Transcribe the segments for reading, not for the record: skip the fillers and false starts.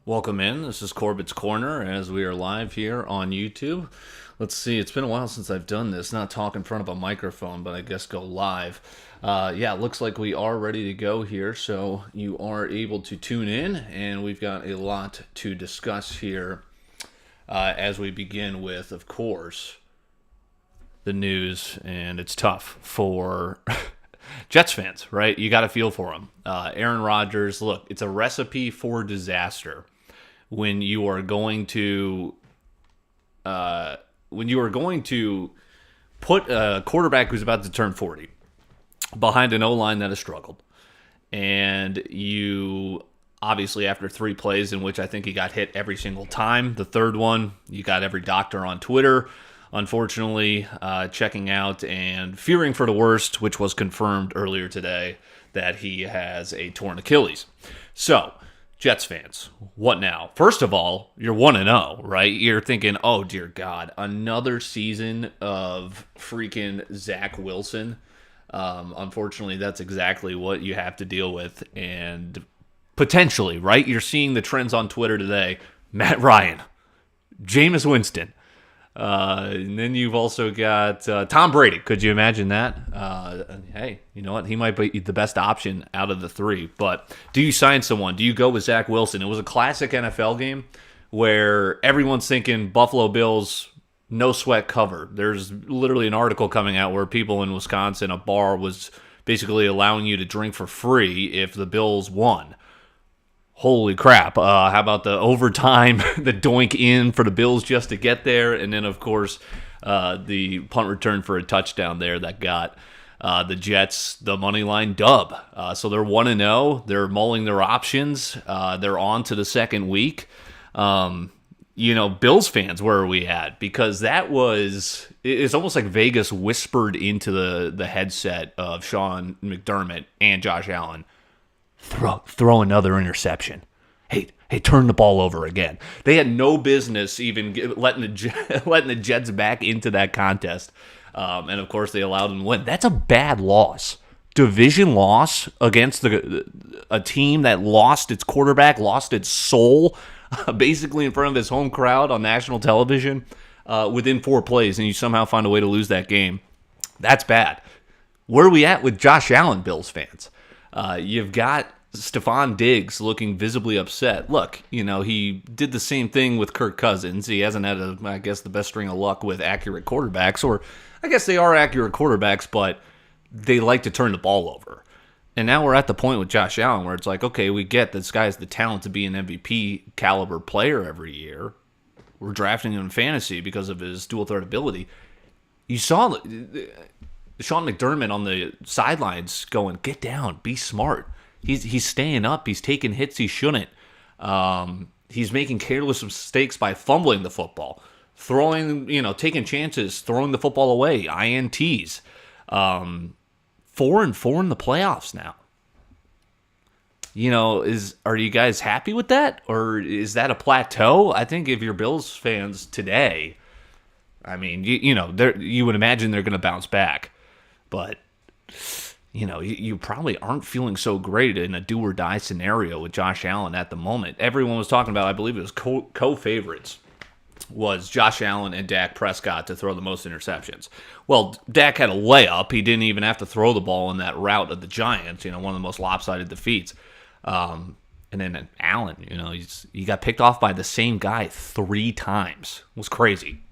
Welcome in. This is Corbett's Corner as we are live here on YouTube. Let's see, it's been a while since I've done this. Not talk in front of a microphone, but I guess go live. Yeah, it looks like we are ready to go here, so you are able to tune in, and we've got a lot to discuss here as we begin with, of course, the news, and it's tough for Jets fans, right? You got to feel for them. Aaron Rodgers, look, it's a recipe for disaster when you are going to put a quarterback who's about to turn 40 behind an O-line that has struggled. And you obviously, after 3 plays in which I think he got hit every single time, the third one, you got every doctor on Twitter, unfortunately, checking out and fearing for the worst, which was confirmed earlier today that he has a torn Achilles. So, Jets fans, what now? First of all, you're 1-0, right? You're thinking, oh, dear God, another season of freaking Zach Wilson. Unfortunately, that's exactly what you have to deal with. And potentially, right? You're seeing the trends on Twitter today. Matt Ryan, Jameis Winston. And then you've also got Tom Brady. Could you imagine that? Hey, you know what? He might be the best option out of the 3. But do you sign someone? Do you go with Zach Wilson? It was a classic NFL game where everyone's thinking Buffalo Bills, no sweat cover. There's literally an article coming out where people in Wisconsin, a bar was basically allowing you to drink for free if the Bills won. Holy crap. How about the overtime, the doink in for the Bills just to get there? And then, of course, the punt return for a touchdown there that got the Jets the money line dub. So they're 1-0. They're mulling their options. They're on to the second week. Bills fans, where are we at? Because it's almost like Vegas whispered into the headset of Sean McDermott and Josh Allen. Throw another interception. Hey, turn the ball over again. They had no business even letting the Jets back into that contest. And, of course, they allowed them to win. That's a bad loss. Division loss against a team that lost its quarterback, lost its soul, basically in front of his home crowd on national television within 4 plays, and you somehow find a way to lose that game. That's bad. Where are we at with Josh Allen, Bills fans? You've got Stephon Diggs looking visibly upset. Look, he did the same thing with Kirk Cousins. He hasn't had, the best string of luck with accurate quarterbacks, or I guess they are accurate quarterbacks, but they like to turn the ball over. And now we're at the point with Josh Allen where it's like, okay, we get this guy has the talent to be an MVP caliber player every year. We're drafting him in fantasy because of his dual threat ability. You saw Sean McDermott on the sidelines going, get down, be smart. He's staying up. He's taking hits he shouldn't. He's making careless mistakes by fumbling the football, taking chances, throwing the football away, INTs. 4-4 in the playoffs now. Are you guys happy with that? Or is that a plateau? I think if you're Bills fans today, you would imagine they're going to bounce back. But, you probably aren't feeling so great in a do-or-die scenario with Josh Allen at the moment. Everyone was talking about, I believe it was co-favorites, was Josh Allen and Dak Prescott to throw the most interceptions. Well, Dak had a layup. He didn't even have to throw the ball in that rout of the Giants, one of the most lopsided defeats. And then Allen, he got picked off by the same guy 3 times. It was crazy.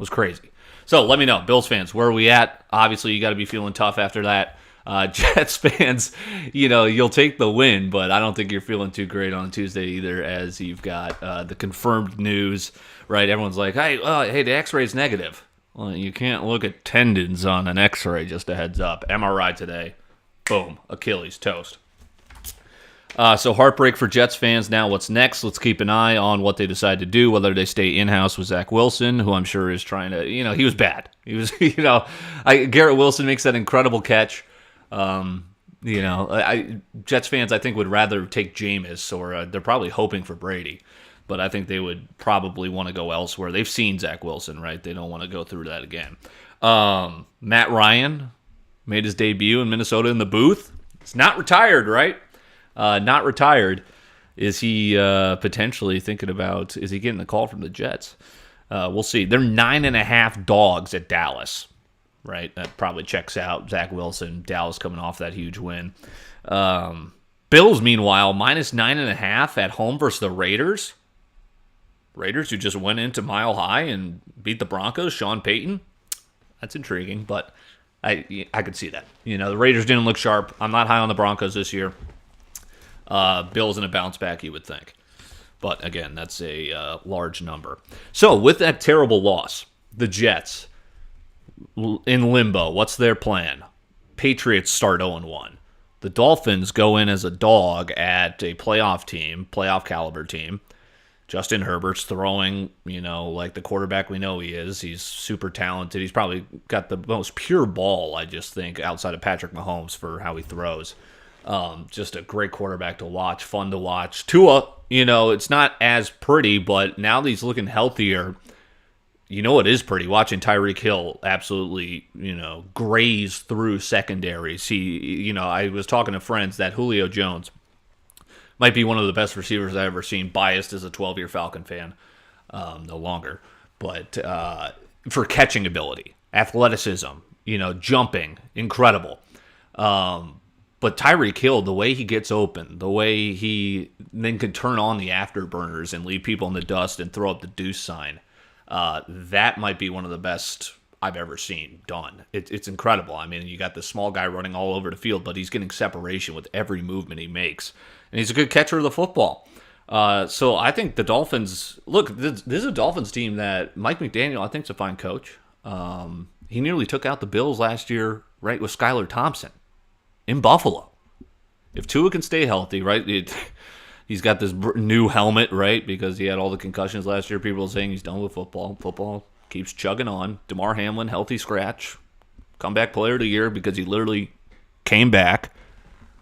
So let me know, Bills fans, where are we at? Obviously, you got to be feeling tough after that. Jets fans, you'll take the win, but I don't think you're feeling too great on Tuesday either, as you've got the confirmed news, right? Everyone's like, hey, the X-ray's negative. Well, you can't look at tendons on an X-ray, just a heads up. MRI today, boom, Achilles, toast. So heartbreak for Jets fans. Now what's next? Let's keep an eye on what they decide to do, whether they stay in-house with Zach Wilson, who I'm sure is trying to, he was bad. He was, Garrett Wilson makes that incredible catch. Jets fans, I think, would rather take Jameis, or they're probably hoping for Brady. But I think they would probably want to go elsewhere. They've seen Zach Wilson, right? They don't want to go through that again. Matt Ryan made his debut in Minnesota in the booth. It's not retired, right? Not retired. Is he potentially thinking about, is he getting a call from the Jets? We'll see. They're 9.5 dogs at Dallas, right? That probably checks out. Zach Wilson, Dallas coming off that huge win. Bills, meanwhile, minus 9.5 at home versus the Raiders. Raiders, who just went into Mile High and beat the Broncos, Sean Payton. That's intriguing, but I could see that. The Raiders didn't look sharp. I'm not high on the Broncos this year. Bills in a bounce back, you would think. But again, that's a large number. So with that terrible loss, the Jets in limbo. What's their plan? Patriots start 0-1. The Dolphins go in as a dog at a playoff caliber team. Justin Herbert's throwing, like the quarterback we know he is. He's super talented. He's probably got the most pure ball, I just think, outside of Patrick Mahomes for how he throws. Just a great quarterback to watch, fun to watch. Tua, it's not as pretty, but now that he's looking healthier, it is pretty. Watching Tyreek Hill absolutely, graze through secondaries. I was talking to friends that Julio Jones might be one of the best receivers I've ever seen, biased as a 12-year Falcon fan, no longer. But for catching ability, athleticism, jumping, incredible. But Tyreek Hill, the way he gets open, the way he then can turn on the afterburners and leave people in the dust and throw up the deuce sign, that might be one of the best I've ever seen done. It's incredible. I mean, you got this small guy running all over the field, but he's getting separation with every movement he makes. And he's a good catcher of the football. So I think the Dolphins, look, this is a Dolphins team that Mike McDaniel, I think, is a fine coach. He nearly took out the Bills last year, right, with Skylar Thompson in Buffalo. If Tua can stay healthy, right, he's got this new helmet, right, because he had all the concussions last year. People are saying he's done with football. Football keeps chugging on. DeMar Hamlin, healthy scratch. Comeback player of the year because he literally came back.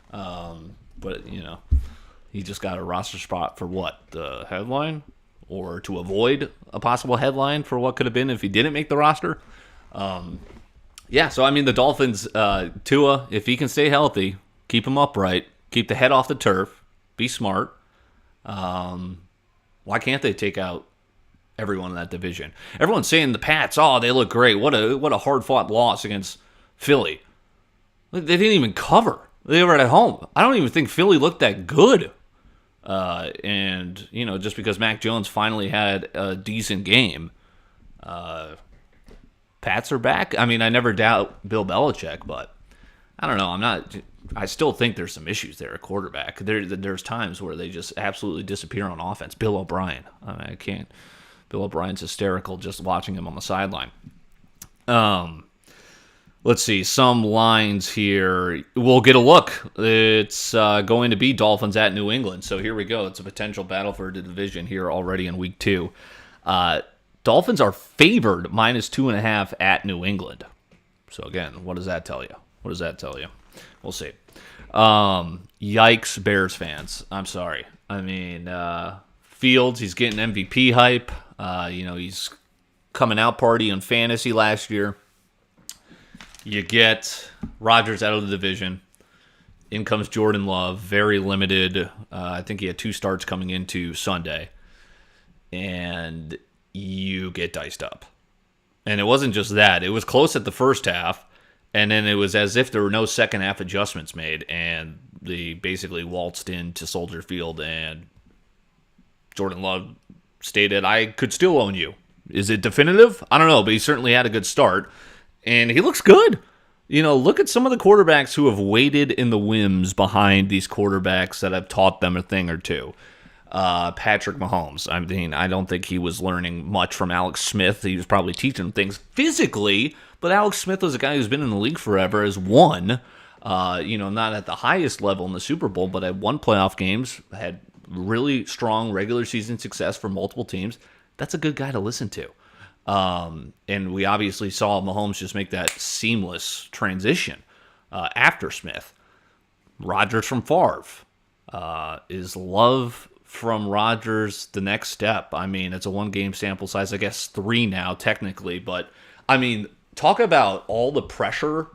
But, he just got a roster spot for what? The headline? Or to avoid a possible headline for what could have been if he didn't make the roster? Yeah, so, the Dolphins, Tua, if he can stay healthy, keep him upright, keep the head off the turf, be smart. Why can't they take out everyone in that division? Everyone's saying the Pats, they look great. What a hard-fought loss against Philly. They didn't even cover. They were at home. I don't even think Philly looked that good. And, just because Mac Jones finally had a decent game, Pats are back. I never doubt Bill Belichick, but I don't know. I still think there's some issues there at quarterback. There's times where they just absolutely disappear on offense. Bill O'Brien. I can't. Bill O'Brien's hysterical just watching him on the sideline. Let's see, some lines here. We'll get a look. It's going to be Dolphins at New England. So here we go. It's a potential battle for the division here already in week 2. Dolphins are favored minus 2.5 at New England. So again, what does that tell you? We'll see. Yikes, Bears fans. I'm sorry. Fields, he's getting MVP hype. He's coming out party in fantasy last year. You get Rodgers out of the division. In comes Jordan Love, very limited. I think he had 2 starts coming into Sunday. And you get diced up. And it wasn't just that. It was close at the first half. And then it was as if there were no second half adjustments made. And they basically waltzed into Soldier Field. And Jordan Love stated, I could still own you. Is it definitive? I don't know. But he certainly had a good start. And he looks good. Look at some of the quarterbacks who have waited in the whims behind these quarterbacks that have taught them a thing or two. Patrick Mahomes. I don't think he was learning much from Alex Smith. He was probably teaching him things physically, but Alex Smith is a guy who's been in the league forever, has won, not at the highest level in the Super Bowl, but had won playoff games, had really strong regular season success for multiple teams. That's a good guy to listen to. And we obviously saw Mahomes just make that seamless transition after Smith. Rodgers from Favre. Is Love from Rodgers the next step? It's a 1-game sample size, I guess 3 now technically, but talk about all the pressure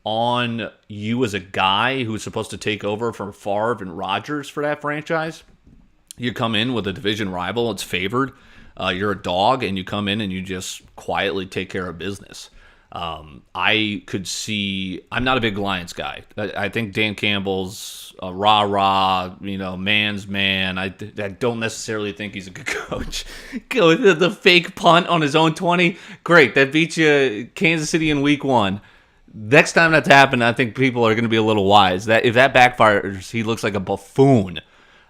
on you as a guy who's supposed to take over from Favre and Rodgers for that franchise. You come in with a division rival, it's favored. You're a dog, and you come in and you just quietly take care of business. I could see. I'm not a big Lions guy. I think Dan Campbell's a rah-rah, man's man. I don't necessarily think he's a good coach. Go the fake punt on his own 20. Great, that beats you Kansas City in week 1. Next time that's happened, I think people are going to be a little wise. That if that backfires, he looks like a buffoon.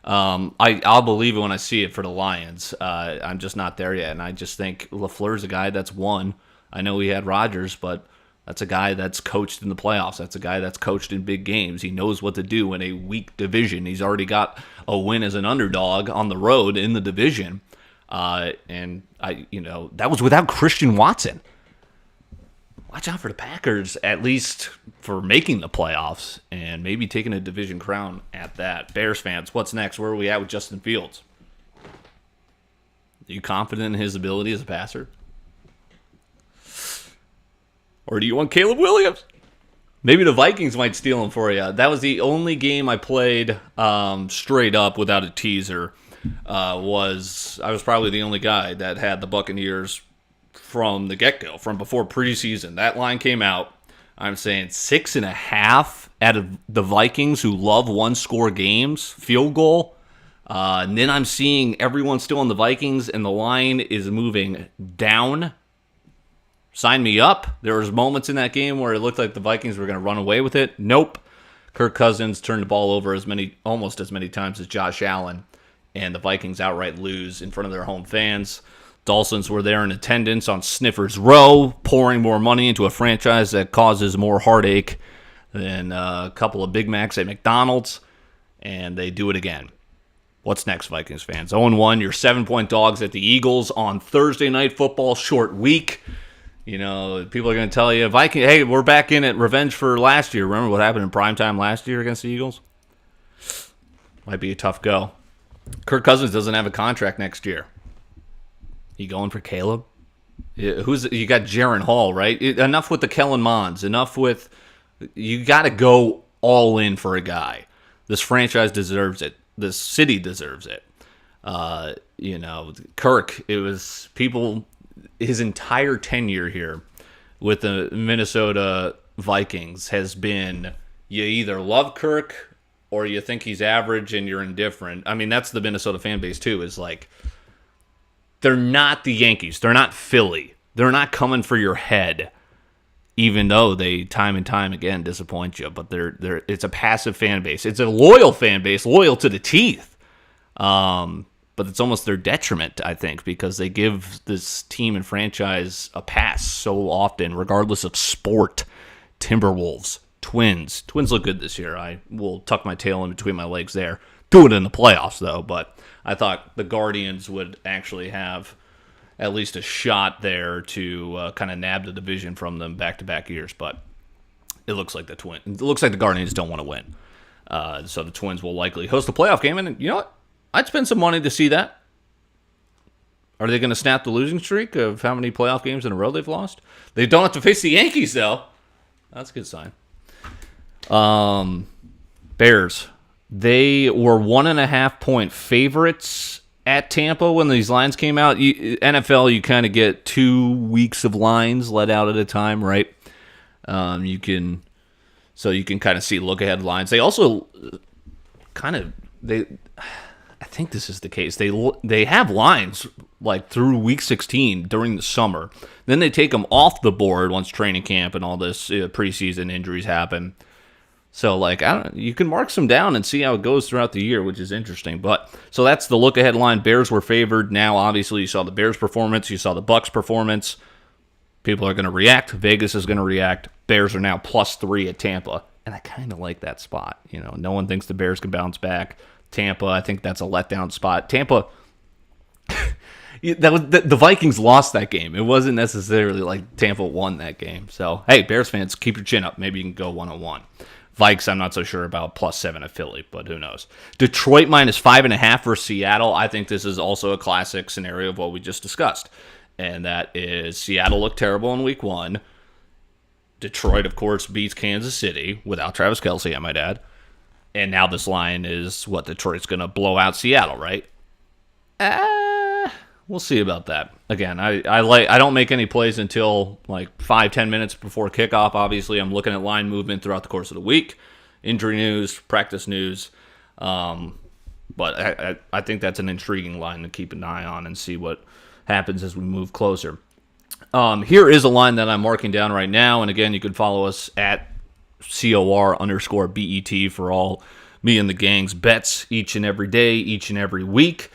I'll believe it when I see it for the Lions. I'm just not there yet, and I just think LaFleur's a guy that's won. I know he had Rodgers, but that's a guy that's coached in the playoffs. That's a guy that's coached in big games. He knows what to do in a weak division. He's already got a win as an underdog on the road in the division, and that was without Christian Watson. Watch out for the Packers, at least for making the playoffs and maybe taking a division crown at that. Bears fans, what's next? Where are we at with Justin Fields? Are you confident in his ability as a passer? Or do you want Caleb Williams? Maybe the Vikings might steal him for you. That was the only game I played straight up without a teaser. I was probably the only guy that had the Buccaneers from the get-go, from before preseason. That line came out. I'm saying 6.5 out of the Vikings, who love one-score games, field goal. And then I'm seeing everyone still on the Vikings, and the line is moving down. Sign me up. There was moments in that game where it looked like the Vikings were going to run away with it. Nope. Kirk Cousins turned the ball over almost as many times as Josh Allen, and the Vikings outright lose in front of their home fans. Dolphins were there in attendance on Sniffer's Row, pouring more money into a franchise that causes more heartache than a couple of Big Macs at McDonald's, and they do it again. What's next, Vikings fans? 0-1, you're 7-point dogs at the Eagles on Thursday Night Football, short week. People are going to tell you, hey, we're back in it, revenge for last year. Remember what happened in primetime last year against the Eagles? Might be a tough go. Kirk Cousins doesn't have a contract next year. You going for Caleb? You got Jaron Hall, right? Enough with the Kellen Monds. Enough with, you got to go all in for a guy. This franchise deserves it. This city deserves it. Kirk, it was people, his entire tenure here with the Minnesota Vikings has been, you either love Kirk or you think he's average and you're indifferent. I mean, that's the Minnesota fan base too, is like, they're not the Yankees. They're not Philly. They're not coming for your head, even though they time and time again disappoint you. But it's a passive fan base. It's a loyal fan base, loyal to the teeth. But it's almost their detriment, I think, because they give this team and franchise a pass so often, regardless of sport. Timberwolves, Twins. Twins look good this year. I will tuck my tail in between my legs there. Do it in the playoffs, though, but I thought the Guardians would actually have at least a shot there to kind of nab the division from them back-to-back years, but it looks like the Guardians don't want to win. So the Twins will likely host a playoff game, and you know what? I'd spend some money to see that. Are they going to snap the losing streak of how many playoff games in a row they've lost? They don't have to face the Yankees, though. That's a good sign. Bears. They were 1.5-point favorites at Tampa when these lines came out. NFL, you kind of get 2 weeks of lines let out at a time, right? You can kind of see look-ahead lines. They also I think this is the case. They have lines like through week 16 during the summer. Then they take them off the board once training camp and all this preseason injuries happen. So, you can mark some down and see how it goes throughout the year, which is interesting. But so that's the look-ahead line. Bears were favored. Now, obviously, you saw the Bears' performance. You saw the Bucs' performance. People are going to react. Vegas is going to react. Bears are now +3 at Tampa, and I kind of like that spot. No one thinks the Bears can bounce back. Tampa, I think that's a letdown spot. Tampa, the Vikings lost that game. It wasn't necessarily like Tampa won that game. So, hey, Bears fans, keep your chin up. Maybe you can go 1-1. Vikes, I'm not so sure about +7 at Philly, but who knows. Detroit -5.5 for Seattle. I think this is also a classic scenario of what we just discussed. And that is Seattle looked terrible in week 1. Detroit, of course, beats Kansas City without Travis Kelce, I might add. And now this line is what Detroit's going to blow out Seattle, right? We'll see about that. Again, I don't make any plays until like 5-10 minutes before kickoff. Obviously, I'm looking at line movement throughout the course of the week, injury news, practice news. But I think that's an intriguing line to keep an eye on and see what happens as we move closer. Here is a line that I'm marking down right now. And again, you can follow us at COR_BET for all me and the gang's bets each and every day, each and every week.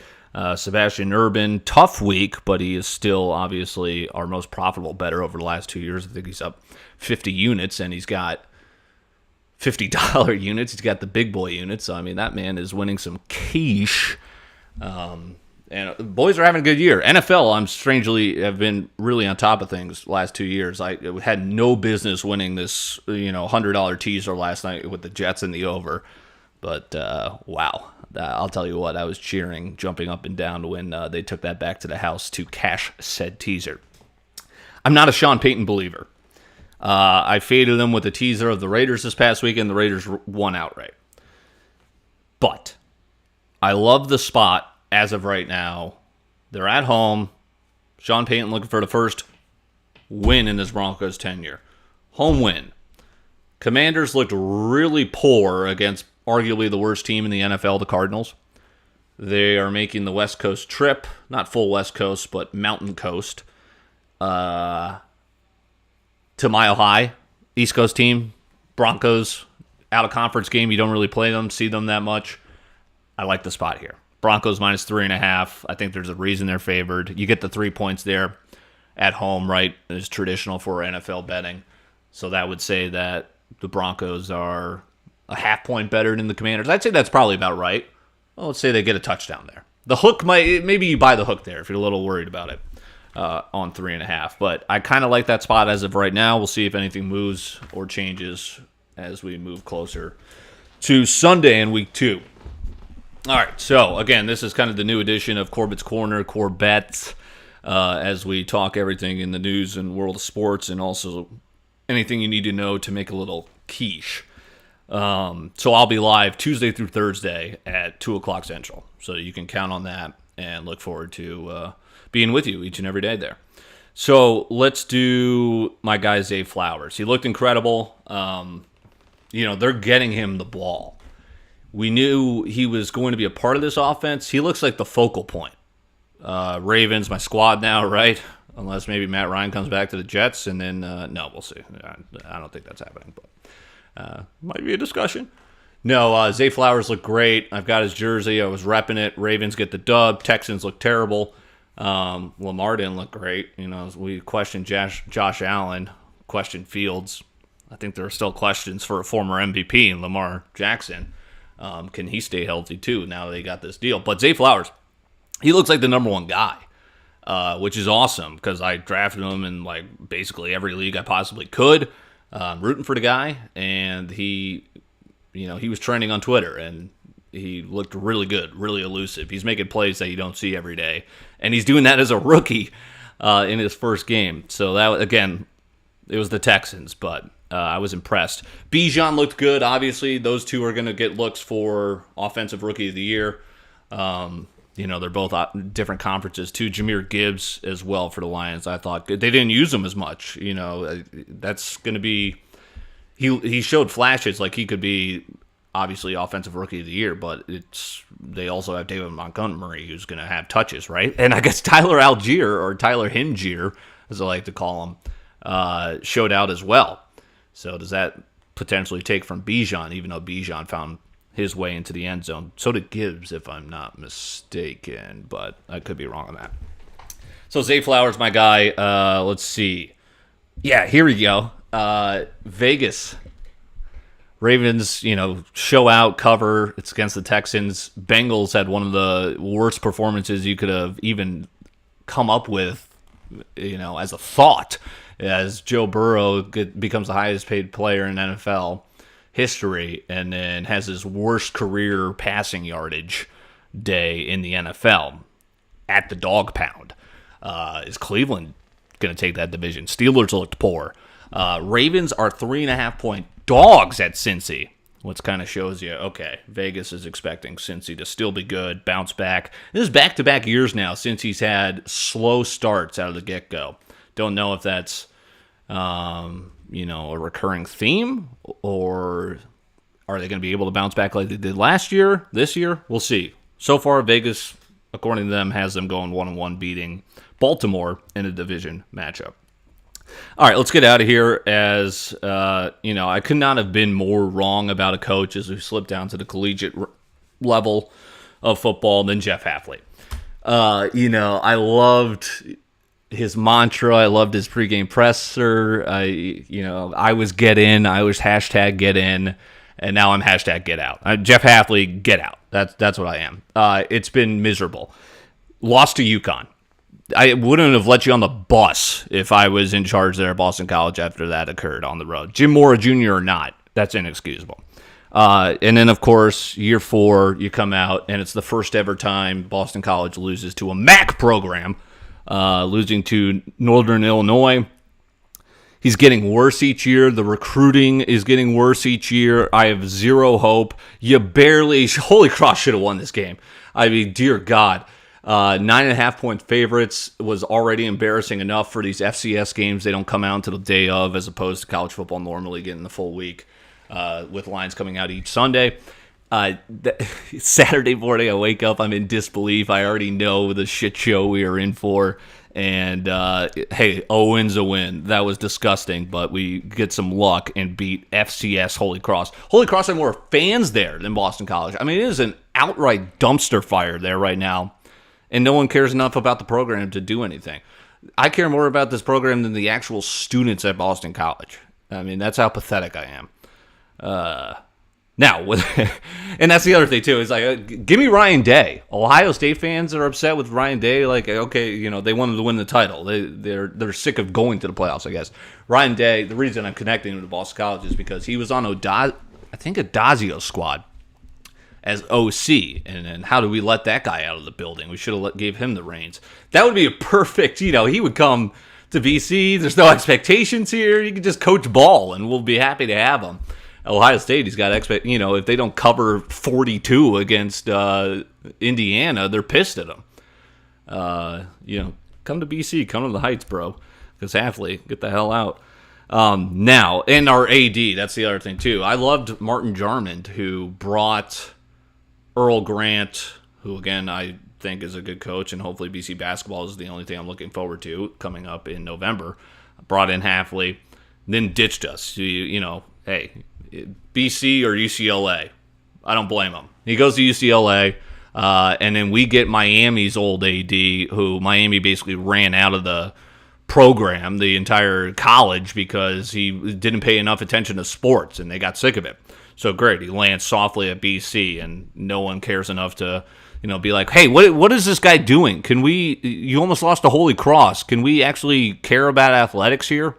Sebastian Urban, tough week, but he is still obviously our most profitable bettor over the last 2 years. I think he's up 50 units, and he's got $50 units. He's got the big boy units. So, I mean, that man is winning some quiche. And the boys are having a good year. NFL, I'm strangely have been really on top of things last 2 years. I had no business winning this, $100 teaser last night with the Jets and the over. But, wow. I'll tell you what, I was cheering, jumping up and down when they took that back to the house to cash said teaser. I'm not a Sean Payton believer. I faded him with a teaser of the Raiders this past weekend. The Raiders won outright. But I love the spot as of right now. They're at home. Sean Payton looking for the first win in his Broncos tenure. Home win. Commanders looked really poor against arguably the worst team in the NFL, the Cardinals. They are making the West Coast trip. Not full West Coast, but Mountain Coast. To Mile High. East Coast team. Broncos. Out of conference game. You don't really play them, see them that much. I like the spot here. Broncos minus 3.5. I think there's a reason they're favored. You get the 3 points there at home, right? It's traditional for NFL betting. So that would say that the Broncos are a half point better than the Commanders. I'd say that's probably about right. Well, let's say they get a touchdown there. The hook maybe you buy the hook there if you're a little worried about it on 3.5. But I kind of like that spot as of right now. We'll see if anything moves or changes as we move closer to Sunday in week 2. All right, so again, this is kind of the new edition of Corbett's Corner, Core Bets, as we talk everything in the news and world of sports and also anything you need to know to make a little quiche. So I'll be live Tuesday through Thursday at 2 o'clock Central. So you can count on that and look forward to being with you each and every day there. So let's do my guy Zay Flowers. He looked incredible. They're getting him the ball. We knew he was going to be a part of this offense. He looks like the focal point. Ravens, my squad now, right? Unless maybe Matt Ryan comes back to the Jets, and then, no, we'll see. I don't think that's happening, but might be a discussion. No, Zay Flowers looked great. I've got his jersey. I was repping it. Ravens get the dub. Texans look terrible. Lamar didn't look great. We questioned Josh Allen, questioned Fields. I think there are still questions for a former MVP in Lamar Jackson. Can he stay healthy too now that they got this deal? But Zay Flowers, he looks like the number one guy, which is awesome because I drafted him in like basically every league I possibly could. Rooting for the guy, and he was trending on Twitter, and he looked really good, really elusive. He's making plays that you don't see every day, and he's doing that as a rookie in his first game. So that, again, it was the Texans, but I was impressed. Bijan looked good. Obviously, those two are going to get looks for Offensive Rookie of the Year. They're both different conferences too. Jahmyr Gibbs as well for the Lions. I thought they didn't use him as much. That's going to be. He showed flashes like he could be obviously Offensive Rookie of the Year, but they also have David Montgomery who's going to have touches, right? And I guess Tyler Algier or Tyler Hingier, as I like to call him, showed out as well. So does that potentially take from Bijan, even though Bijan found his way into the end zone? So did Gibbs, if I'm not mistaken, but I could be wrong on that. So Zay Flowers, my guy. Let's see. Yeah, here we go. Vegas. Ravens, show out, cover. It's against the Texans. Bengals had one of the worst performances you could have even come up with, as a thought, as Joe Burrow becomes the highest paid player in NFL history and then has his worst career passing yardage day in the NFL at the dog pound. Is Cleveland going to take that division? Steelers looked poor. Ravens are 3.5-point dogs at Cincy. which kind of shows you, okay, Vegas is expecting Cincy to still be good, bounce back. This is back-to-back years now since he's had slow starts out of the get-go. Don't know if that's, a recurring theme, or are they going to be able to bounce back like they did last year, this year? We'll see. So far, Vegas, according to them, has them going 1-1, beating Baltimore in a division matchup. All right, let's get out of here. As I could not have been more wrong about a coach as we slip down to the collegiate level of football than Jeff Hafley. I loved his mantra. I loved his pregame presser. I was get in. I was hashtag get in, and now I'm hashtag get out. Jeff Hafley, get out. That's what I am. It's been miserable. Lost to UConn. I wouldn't have let you on the bus if I was in charge there at Boston College after that occurred on the road. Jim Mora Jr. or not, that's inexcusable. And then, of course, year 4, you come out, and it's the first ever time Boston College loses to a MAC program, losing to Northern Illinois. He's getting worse each year. The recruiting is getting worse each year. I have zero hope. Holy Cross should have won this game. I mean, dear God. 9.5-point favorites was already embarrassing enough for these FCS games. They don't come out until the day of, as opposed to college football normally getting the full week with lines coming out each Sunday. Saturday morning, I wake up, I'm in disbelief. I already know the shit show we are in for. And, hey, a win's a win. That was disgusting, but we get some luck and beat FCS Holy Cross. Holy Cross had more fans there than Boston College. I mean, it is an outright dumpster fire there right now. And no one cares enough about the program to do anything. I care more about this program than the actual students at Boston College. I mean, that's how pathetic I am. And that's the other thing, too. Is like, give me Ryan Day. Ohio State fans are upset with Ryan Day. Like, okay, they wanted to win the title. They're sick of going to the playoffs, I guess. Ryan Day, the reason I'm connecting him to Boston College is because he was on Adazio's squad as OC, and how do we let that guy out of the building? We should have gave him the reins. That would be a perfect, he would come to BC. There's no expectations here. You can just coach ball, and we'll be happy to have him. Ohio State, he's got if they don't cover 42 against Indiana, they're pissed at him. Come to BC, come to the Heights, bro, because Hafley, get the hell out. Now, and our AD, that's the other thing, too. I loved Martin Jarmond, who brought Earl Grant, who, again, I think is a good coach, and hopefully BC basketball is the only thing I'm looking forward to coming up in November. Brought in Hafley, then ditched us. Hey, BC or UCLA? I don't blame him. He goes to UCLA, and then we get Miami's old AD, who Miami basically ran out of the program, the entire college, because he didn't pay enough attention to sports, and they got sick of it. So great, he lands softly at BC, and no one cares enough to, be like, hey, what is this guy doing? You almost lost to Holy Cross. Can we actually care about athletics here?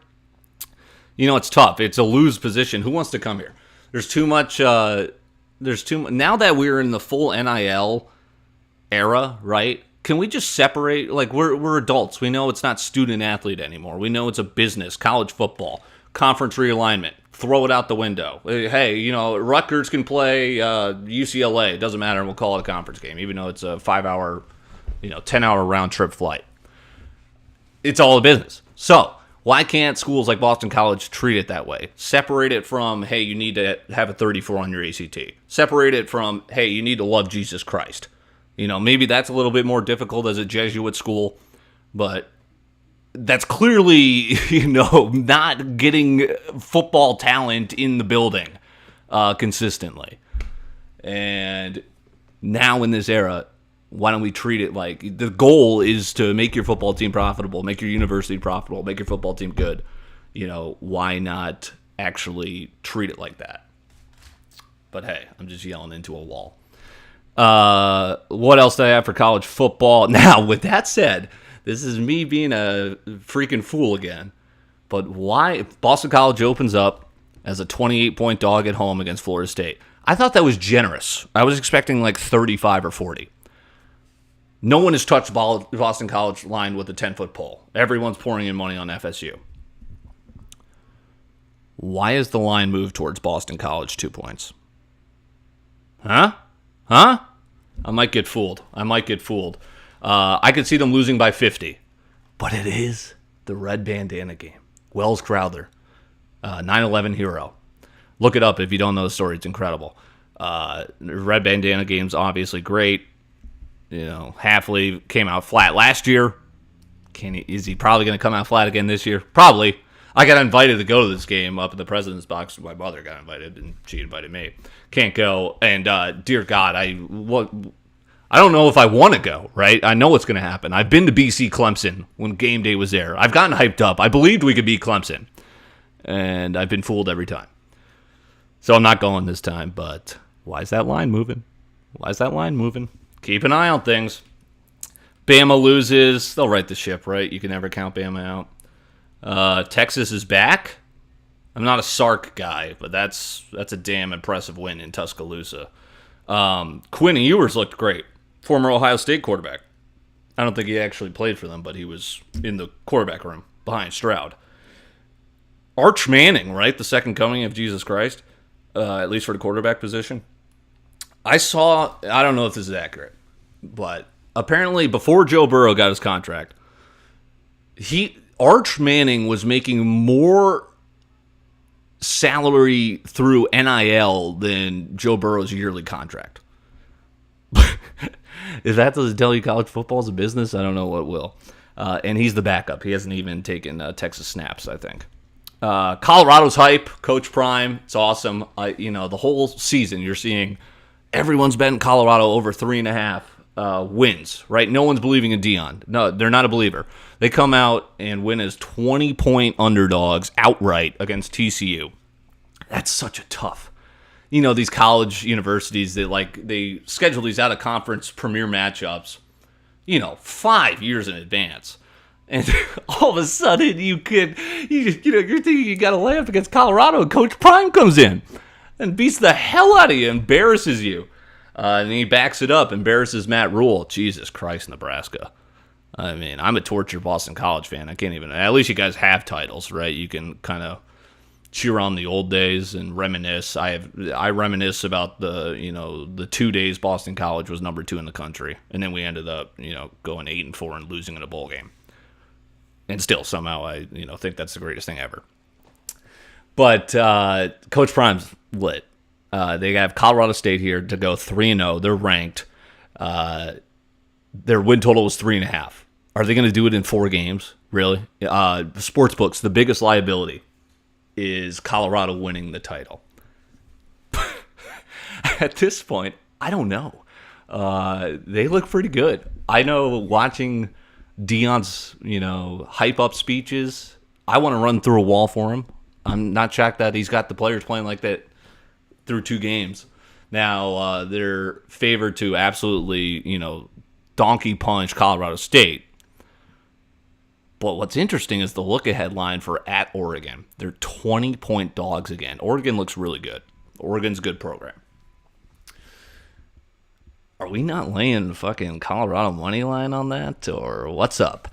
It's tough. It's a lose position. Who wants to come here? There's too much. Now that we're in the full NIL era, right? Can we just separate? Like, we're adults. We know it's not student athlete anymore. We know it's a business, college football, conference realignment. Throw it out the window. Hey, Rutgers can play UCLA. It doesn't matter. We'll call it a conference game, even though it's a 5-hour, 10-hour round trip flight. It's all a business. So why can't schools like Boston College treat it that way? Separate it from, hey, you need to have a 34 on your ACT. Separate it from, hey, you need to love Jesus Christ. Maybe that's a little bit more difficult as a Jesuit school, but that's clearly, not getting football talent in the building consistently. And now in this era, why don't we treat it like the goal is to make your football team profitable, make your university profitable, make your football team good. Why not actually treat it like that? But hey, I'm just yelling into a wall. What else do I have for college football? Now, with that said, this is me being a freaking fool again. But why? Boston College opens up as a 28-point dog at home against Florida State. I thought that was generous. I was expecting like 35 or 40. No one has touched Boston College line with a 10-foot pole. Everyone's pouring in money on FSU. Why is the line moved towards Boston College 2 points? Huh? Huh? I might get fooled. I could see them losing by 50. But it is the red bandana game. Wells Crowther, 9/11 hero. Look it up if you don't know the story. It's incredible. Red bandana game's obviously great. Halfley came out flat last year. Is he probably going to come out flat again this year? Probably. I got invited to go to this game up at the President's Box. My mother got invited, and she invited me. Can't go. And dear God, I don't know if I want to go, right? I know what's going to happen. I've been to BC Clemson when game day was there. I've gotten hyped up. I believed we could beat Clemson. And I've been fooled every time. So I'm not going this time, but why is that line moving? Keep an eye on things. Bama loses. They'll right the ship, right? You can never count Bama out. Texas is back. I'm not a Sark guy, but that's a damn impressive win in Tuscaloosa. Quinn Ewers looked great. Former Ohio State quarterback. I don't think he actually played for them, but he was in the quarterback room behind Stroud. Arch Manning, right? The second coming of Jesus Christ, at least for the quarterback position. I don't know if this is accurate, but apparently before Joe Burrow got his contract, Arch Manning was making more salary through NIL than Joe Burrow's yearly contract. If that doesn't tell you college football is a business, I don't know what will. And he's the backup. He hasn't even taken Texas snaps, I think. Colorado's hype, Coach Prime, it's awesome. The whole season you're seeing everyone's betting Colorado over 3.5 wins, right? No one's believing in Dion. No, they're not a believer. They come out and win as 20-point underdogs outright against TCU. That's such a tough. These college universities they schedule these out of conference premier matchups, 5 years in advance. And all of a sudden you're thinking you got to lay up against Colorado, and Coach Prime comes in and beats the hell out of you, embarrasses you. And he backs it up, embarrasses Matt Rule. Jesus Christ, Nebraska. I mean, I'm a tortured Boston College fan. I can't even. At least you guys have titles, right? You can kind of cheer on the old days and reminisce. I reminisce about the 2 days Boston College was number 2 in the country, and then we ended up going 8-4 and losing in a bowl game. And still, somehow, I think that's the greatest thing ever. But Coach Prime's lit. They have Colorado State here to go 3-0. They're ranked. Their win total was 3.5. Are they going to do it in 4 games? Really? Sports books, the biggest liability is Colorado winning the title. At this point, I don't know. They look pretty good. I know watching Dion's, hype up speeches, I want to run through a wall for him. I'm not shocked that he's got the players playing like that through 2 games. Now, they're favored to absolutely, donkey punch Colorado State. But what's interesting is the look-ahead line for at Oregon. They're 20-point dogs again. Oregon looks really good. Oregon's a good program. Are we not laying fucking Colorado money line on that, or what's up?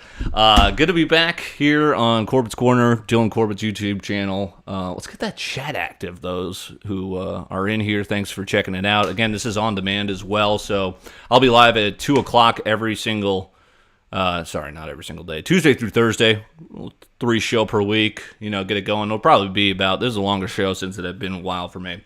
Good to be back here on Corbett's Corner, Dylan Corbett's YouTube channel. Let's get that chat active, those who are in here. Thanks for checking it out. Again, this is on demand as well, so I'll be live at 2 o'clock every single not every single day. Tuesday through Thursday, 3 show per week. Get it going. It'll probably be this is a longer show since it had been a while for me.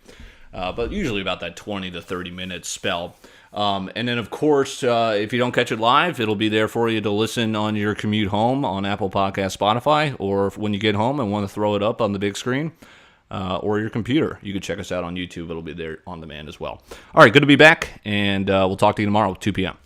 But usually about that 20 to 30 minute spell. And then, of course, if you don't catch it live, it'll be there for you to listen on your commute home on Apple Podcasts, Spotify, or when you get home and want to throw it up on the big screen or your computer. You can check us out on YouTube. It'll be there on demand as well. All right, good to be back, and we'll talk to you tomorrow at 2 p.m.